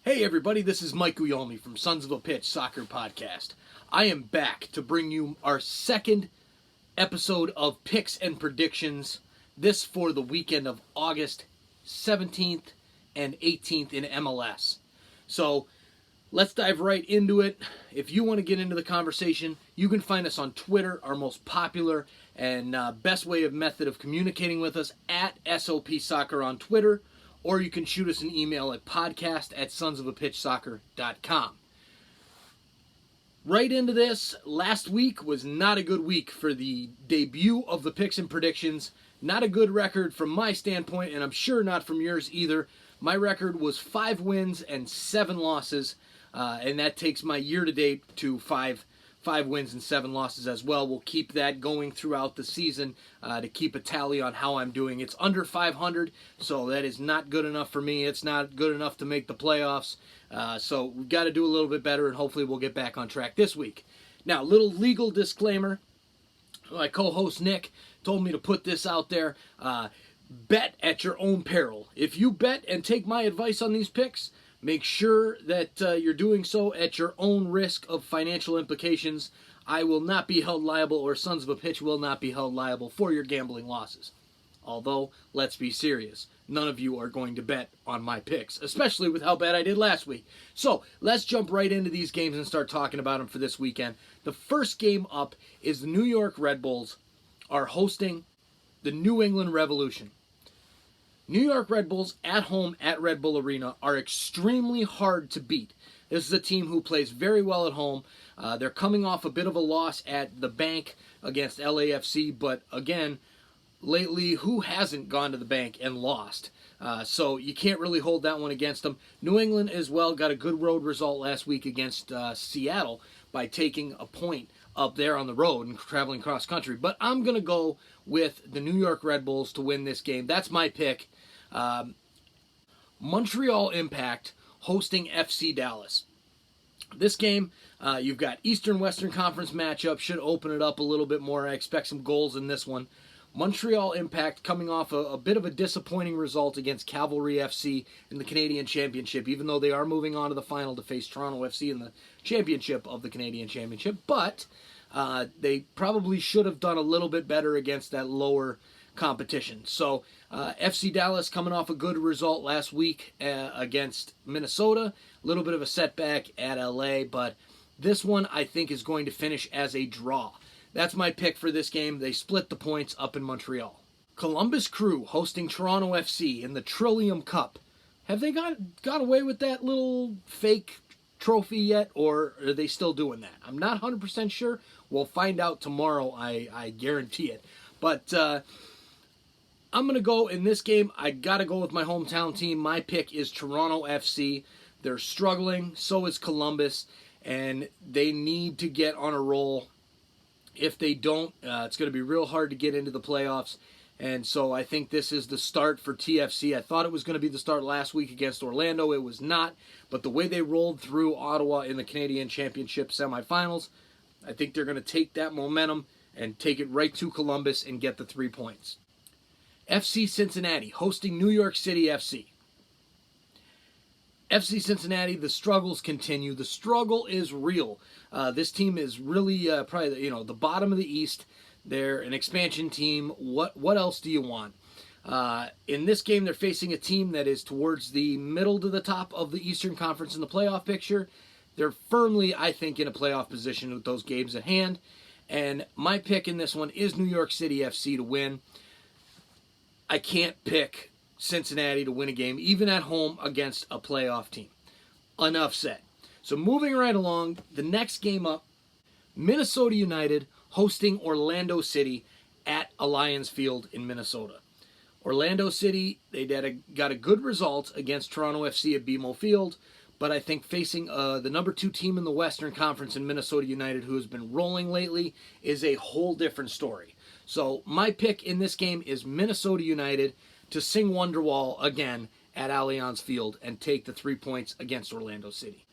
Hey everybody, this is Mike Guglielmi from Sons of a Pitch Soccer Podcast. I am back to bring you our second episode of Picks and Predictions, this for the weekend of August 17th and 18th in MLS. So let's dive right into it. If you want to get into the conversation, you can find us on Twitter, our most popular and best method of communicating with us, at SOP Soccer on Twitter, or you can shoot us an email at podcast@sonsofapitchsoccer.com. Right into this, last week was not a good week for the debut of the Picks and Predictions. Not a good record from my standpoint, and I'm sure not from yours either. My record was 5 wins and 7 losses, and that takes my year-to-date to 5 wins and 7 losses as well. We'll keep that going throughout the season to keep a tally on how I'm doing. It's under 500, so that is not good enough for me. It's not good enough to make the playoffs. So we've got to do a little bit better, and hopefully we'll get back on track this week. Now, little legal disclaimer. My co-host Nick told me to put this out there. Bet at your own peril. If you bet and take my advice on these picks, make sure that you're doing so at your own risk of financial implications. I will not be held liable, or Sons of a Pitch will not be held liable for your gambling losses. Although, let's be serious. None of you are going to bet on my picks, especially with how bad I did last week. So, let's jump right into these games and start talking about them for this weekend. The first game up is the New York Red Bulls are hosting the New England Revolution. New York Red Bulls at home at Red Bull Arena are extremely hard to beat. This is a team who plays very well at home. They're coming off a bit of a loss at the bank against LAFC, but again, lately, who hasn't gone to the bank and lost? So you can't really hold that one against them. New England as well got a good road result last week against Seattle by taking a point up there on the road and traveling cross country. But I'm going to go with the New York Red Bulls to win this game. That's my pick. Montreal Impact hosting FC Dallas. This game, you've got Eastern-Western Conference matchup, should open it up a little bit more. I expect some goals in this one. Montreal Impact coming off a bit of a disappointing result against Cavalry FC in the Canadian Championship, even though they are moving on to the final to face Toronto FC in the championship of the Canadian Championship. But they probably should have done a little bit better against that lower competition. So FC Dallas coming off a good result last week against Minnesota. A little bit of a setback at LA, but this one I think is going to finish as a draw. That's my pick for this game. They split the points up in Montreal. Columbus Crew hosting Toronto FC in the Trillium Cup. Have they got away with that little fake trophy yet, or are they still doing that? I'm not 100% sure. We'll find out tomorrow, I guarantee it. But I'm going to go in this game. I got to go with my hometown team. My pick is Toronto FC. They're struggling. So is Columbus. And they need to get on a roll. If they don't, it's going to be real hard to get into the playoffs. And so I think this is the start for TFC. I thought it was going to be the start last week against Orlando. It was not. But the way they rolled through Ottawa in the Canadian Championship semifinals, I think they're going to take that momentum and take it right to Columbus and get the 3 points. FC Cincinnati hosting New York City FC. FC Cincinnati, the struggles continue. The struggle is real. This team is really probably the bottom of the East. They're an expansion team. What else do you want? In this game, they're facing a team that is towards the middle to the top of the Eastern Conference in the playoff picture. They're firmly, I think, in a playoff position with those games at hand. And my pick in this one is New York City FC to win. I can't pick Cincinnati to win a game, even at home against a playoff team. Enough said. So moving right along, the next game up, Minnesota United hosting Orlando City at Alliance Field in Minnesota. Orlando City, they got a good result against Toronto FC at BMO Field, but I think facing the number 2 team in the Western Conference in Minnesota United, who has been rolling lately, is a whole different story. So my pick in this game is Minnesota United to sing Wonderwall again at Allianz Field and take the 3 points against Orlando City.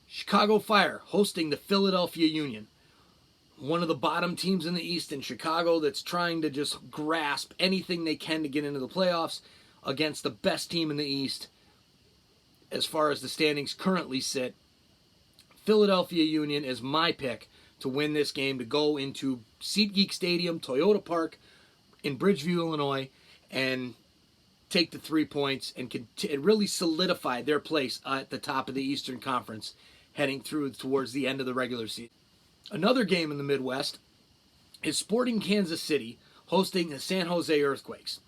Chicago Fire hosting the Philadelphia Union. One of the bottom teams in the East in Chicago that's trying to just grasp anything they can to get into the playoffs against the best team in the East. as far as the standings currently sit, Philadelphia Union is my pick to win this game, to go into SeatGeek Stadium, Toyota Park in Bridgeview, Illinois, and take the 3 points and really solidify their place at the top of the Eastern Conference heading through towards the end of the regular season. Another game in the Midwest is Sporting Kansas City hosting the San Jose Earthquakes.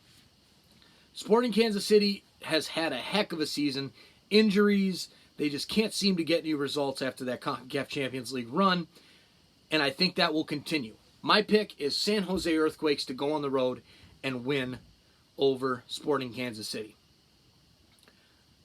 Sporting Kansas City has had a heck of a season. Injuries, they just can't seem to get any results after that CONCACAF Champions League run, and I think that will continue. My pick is San Jose Earthquakes to go on the road and win over Sporting Kansas City.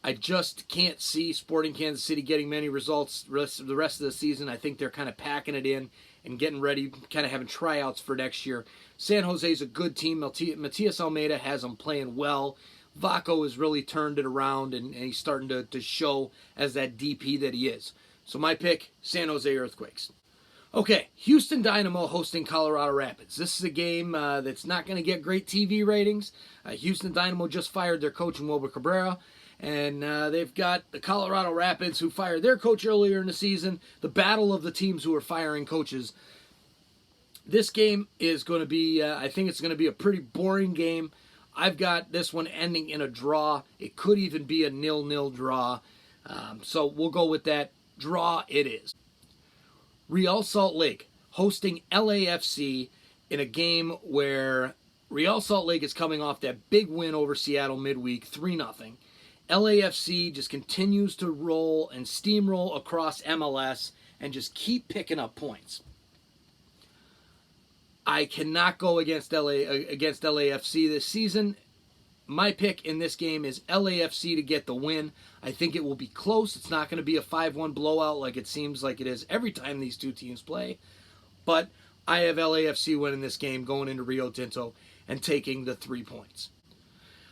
I just can't see Sporting Kansas City getting many results the rest of the season. I think they're kind of packing it in and getting ready, kind of having tryouts for next year. San Jose's a good team. Matias Almeida has them playing well. Vaco has really turned it around, and he's starting to show as that DP that he is. So my pick, San Jose Earthquakes. Okay, Houston Dynamo hosting Colorado Rapids. This is a game that's not going to get great TV ratings. Houston Dynamo just fired their coach, Wilber Cabrera, and they've got the Colorado Rapids, who fired their coach earlier in the season. The battle of the teams who are firing coaches. This game is going to be, I think it's going to be a pretty boring game. I've got this one ending in a draw. It could even be a 0-0 draw. So we'll go with that. Draw it is. Real Salt Lake hosting LAFC in a game where Real Salt Lake is coming off that big win over Seattle midweek, 3-0. LAFC just continues to roll and steamroll across MLS and just keep picking up points. I cannot go against LAFC this season. My pick in this game is LAFC to get the win. I think it will be close. It's not going to be a 5-1 blowout like it seems like it is every time these two teams play. But I have LAFC winning this game, going into Rio Tinto and taking the 3 points.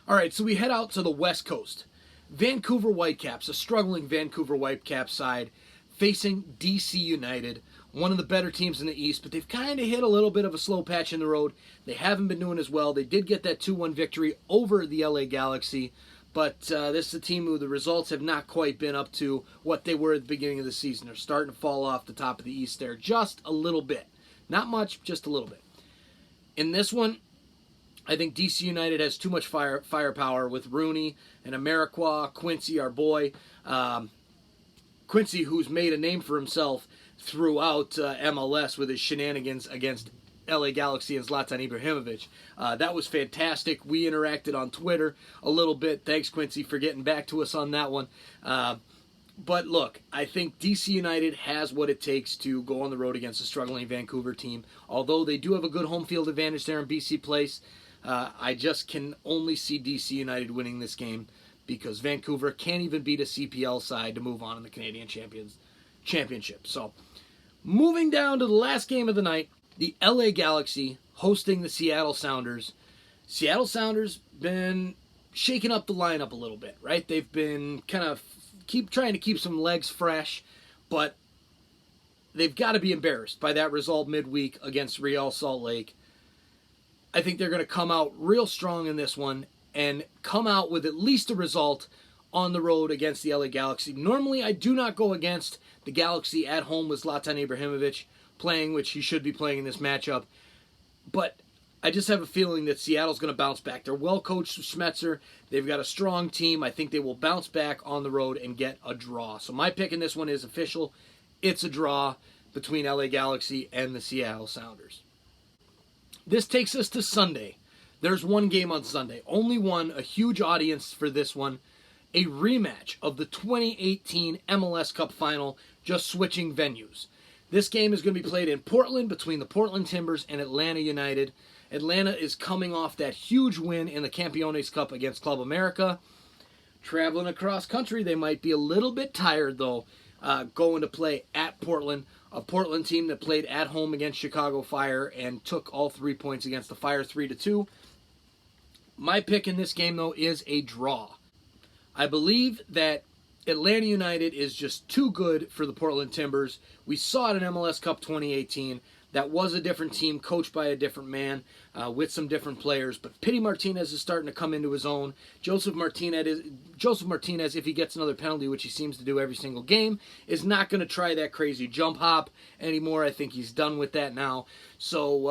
All right, so we head out to the West Coast. Vancouver Whitecaps, a struggling Vancouver Whitecaps side, facing DC United, one of the better teams in the East, but they've kind of hit a little bit of a slow patch in the road. They haven't been doing as well. They did get that 2-1 victory over the LA Galaxy, but this is a team who the results have not quite been up to what they were at the beginning of the season. They're starting to fall off the top of the East there just a little bit. Not much, just a little bit. In this one, I think DC United has too much firepower with Rooney and Amarikwa, Quincy, our boy. Quincy, who's made a name for himself throughout MLS with his shenanigans against LA Galaxy and Zlatan Ibrahimovic. That was fantastic. We interacted on Twitter a little bit. Thanks, Quincy, for getting back to us on that one. But look, I think DC United has what it takes to go on the road against a struggling Vancouver team. Although they do have a good home field advantage there in BC Place, I just can only see DC United winning this game because Vancouver can't even beat a CPL side to move on in the Canadian Championship. So, moving down to the last game of the night, the LA Galaxy hosting the Seattle Sounders. Seattle Sounders been shaking up the lineup a little bit, right? They've been kind of trying to keep some legs fresh, but they've got to be embarrassed by that result midweek against Real Salt Lake. I think they're going to come out real strong in this one and come out with at least a result on the road against the LA Galaxy. Normally, I do not go against the Galaxy at home with Zlatan Ibrahimovic playing, which he should be playing in this matchup. But I just have a feeling that Seattle's going to bounce back. They're well-coached with Schmetzer. They've got a strong team. I think they will bounce back on the road and get a draw. So my pick in this one is official. It's a draw between LA Galaxy and the Seattle Sounders. This takes us to Sunday. There's one game on Sunday. Only one, a huge audience for this one. A rematch of the 2018 MLS Cup Final, just switching venues. This game is going to be played in Portland between the Portland Timbers and Atlanta United. Atlanta is coming off that huge win in the Campeones Cup against Club America. Traveling across country, they might be a little bit tired, though, going to play at Portland, a Portland team that played at home against Chicago Fire and took all 3 points against the Fire 3-2. My pick in this game, though, is a draw. I believe that Atlanta United is just too good for the Portland Timbers. We saw it in MLS Cup 2018. That was a different team, coached by a different man, with some different players. But Pity Martinez is starting to come into his own. Joseph Martinez, if he gets another penalty, which he seems to do every single game, is not going to try that crazy jump hop anymore. I think he's done with that now. So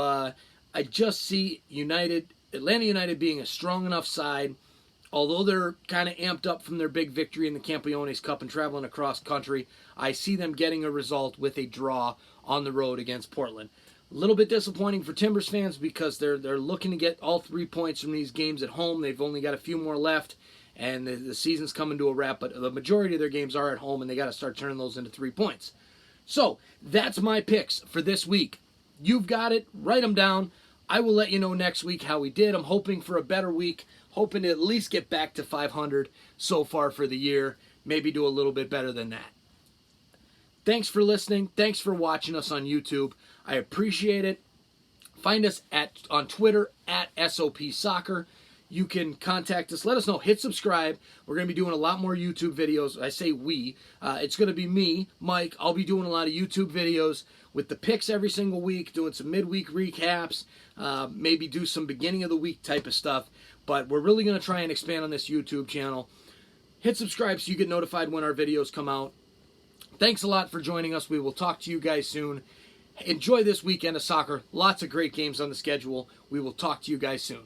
I just see Atlanta United being a strong enough side. Although they're kind of amped up from their big victory in the Campeones Cup and traveling across country, I see them getting a result with a draw on the road against Portland. A little bit disappointing for Timbers fans because they're looking to get all 3 points from these games at home. They've only got a few more left, and the season's coming to a wrap, but the majority of their games are at home, and they got to start turning those into 3 points. So, that's my picks for this week. You've got it. Write them down. I will let you know next week how we did. I'm hoping for a better week. Hoping to at least get back to 500 so far for the year. Maybe do a little bit better than that. Thanks for listening. Thanks for watching us on YouTube. I appreciate it. Find us on Twitter at SOP Soccer. You can contact us. Let us know. Hit subscribe. We're going to be doing a lot more YouTube videos. I say we. It's going to be me, Mike. I'll be doing a lot of YouTube videos with the picks every single week, doing some midweek recaps, maybe do some beginning of the week type of stuff. But we're really going to try and expand on this YouTube channel. Hit subscribe so you get notified when our videos come out. Thanks a lot for joining us. We will talk to you guys soon. Enjoy this weekend of soccer. Lots of great games on the schedule. We will talk to you guys soon.